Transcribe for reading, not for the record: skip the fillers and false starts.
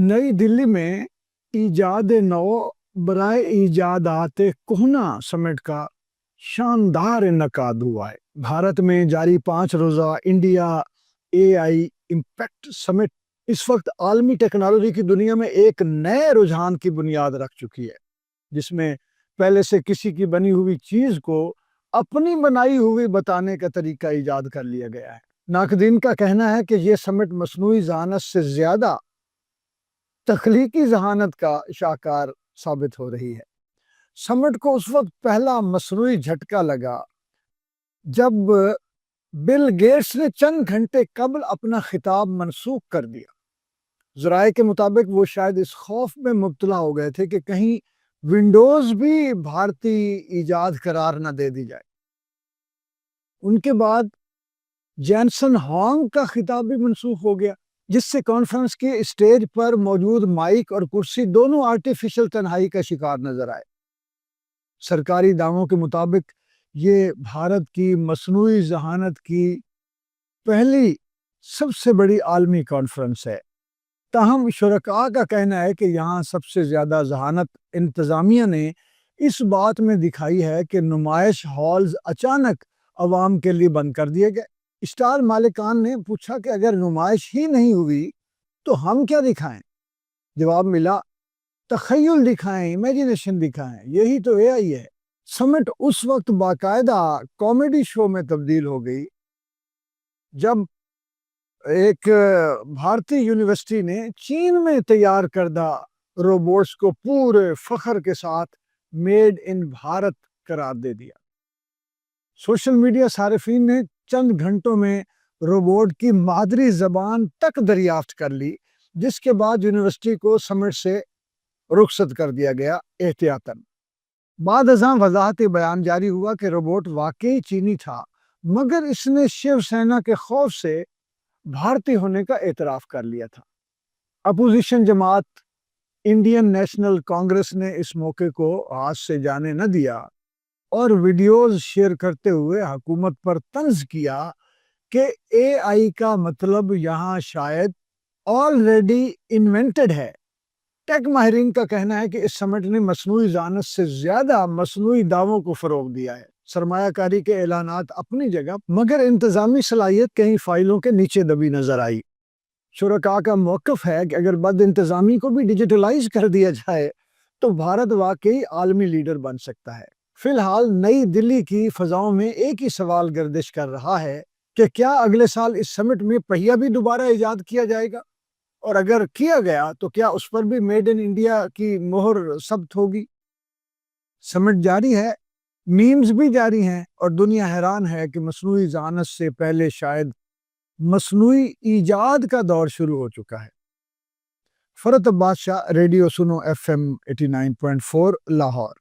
नई दिल्ली में ईजाद नौ बराए ईजादात कोहना समिट का शानदार इनकाद हुआ है। भारत में जारी 5 रोज़ा इंडिया एआई इम्पैक्ट समिट इस वक्त आलमी टेक्नोलॉजी की दुनिया में एक नए रुझान की बुनियाद रख चुकी है, जिसमें पहले से किसी की बनी हुई चीज को अपनी बनाई हुई बताने का तरीका ईजाद कर लिया गया है। नाकदीन का कहना है कि यह समिट मसनूई जहानत से ज्यादा तख्लीकी जहानत का शाहकार साबित हो रही है। समिट को उस वक्त पहला मसनूई झटका लगा जब बिल गेट्स ने चंद घंटे कबल अपना खिताब मनसूख कर दिया। ज़राए के मुताबिक वो शायद इस खौफ में मुब्तला हो गए थे कि कहीं विंडोज भी भारतीय ईजाद करार न दे दी जाए। उनके बाद जैनसन हॉन्ग का खिताब भी मनसूख हो गया, जिससे कॉन्फ्रेंस के स्टेज पर मौजूद माइक और कुर्सी दोनों आर्टिफिशियल तन्हाई का शिकार नजर आए। सरकारी दावों के मुताबिक ये भारत की मसनूई जहानत की पहली सबसे बड़ी आलमी कॉन्फ्रेंस है। ताहम शुरका का कहना है कि यहाँ सबसे ज़्यादा जहानत इंतज़ामिया ने इस बात में दिखाई है कि नुमाइश हॉल्स अचानक अवाम के लिए बंद कर दिए गए। स्टार मालिकान ने पूछा कि अगर नुमाइश ही नहीं हुई तो हम क्या दिखाएं? जवाब मिला, तखय्युल दिखाएं, इमेजिनेशन दिखाएं, यही तो एआई है। समिट उस वक्त बाकायदा कॉमेडी शो में तब्दील हो गई जब एक भारतीय यूनिवर्सिटी ने चीन में तैयार करदा रोबोट्स को पूरे फख्र के साथ मेड इन भारत करार दे दिया। सोशल मीडिया सारिफीन ने चंद घंटों में रोबोट की मादरी जबान तक दरियाफ्त कर ली, जिसके बाद यूनिवर्सिटी को समिट से रुखसत कर दिया गया एहतियातन। बाद अज़ां वजाहत बयान जारी हुआ कि रोबोट वाकई चीनी था, मगर इसने शिवसेना के खौफ से भारतीय होने का एतराफ़ कर लिया था। अपोजिशन जमात इंडियन नेशनल कांग्रेस ने इस मौके को हाथ से जाने न दिया और वीडियोस शेयर करते हुए हुकूमत पर तंज किया कि एआई का मतलब यहाँ शायद ऑलरेडी इन्वेंटेड है। टेक माहिरीन का कहना है कि इस समिट ने मसनूई जहानत से ज्यादा मसनूई दावों को फरोग दिया है। सरमायाकारी के ऐलानात अपनी जगह, मगर इंतजामी सलाहियत कहीं फाइलों के नीचे दबी नजर आई। शुरका का मौक़िफ़ है कि अगर बद इंतजामी को भी डिजिटलाइज कर दिया जाए तो भारत वाकई आलमी लीडर बन सकता है। फिलहाल नई दिल्ली की फजाओं में एक ही सवाल गर्दिश कर रहा है कि क्या अगले साल इस समिट में पहिया भी दोबारा ईजाद किया जाएगा, और अगर किया गया तो क्या उस पर भी मेड इन इंडिया की मोहर सब्त होगी। समिट जारी है, मीम्स भी जारी हैं और दुनिया हैरान है कि मसनूई जहानत से पहले शायद मसनूई ईजाद का दौर शुरू हो चुका है। फरत बादशाह, रेडियो सुनो FM 89.4 लाहौर।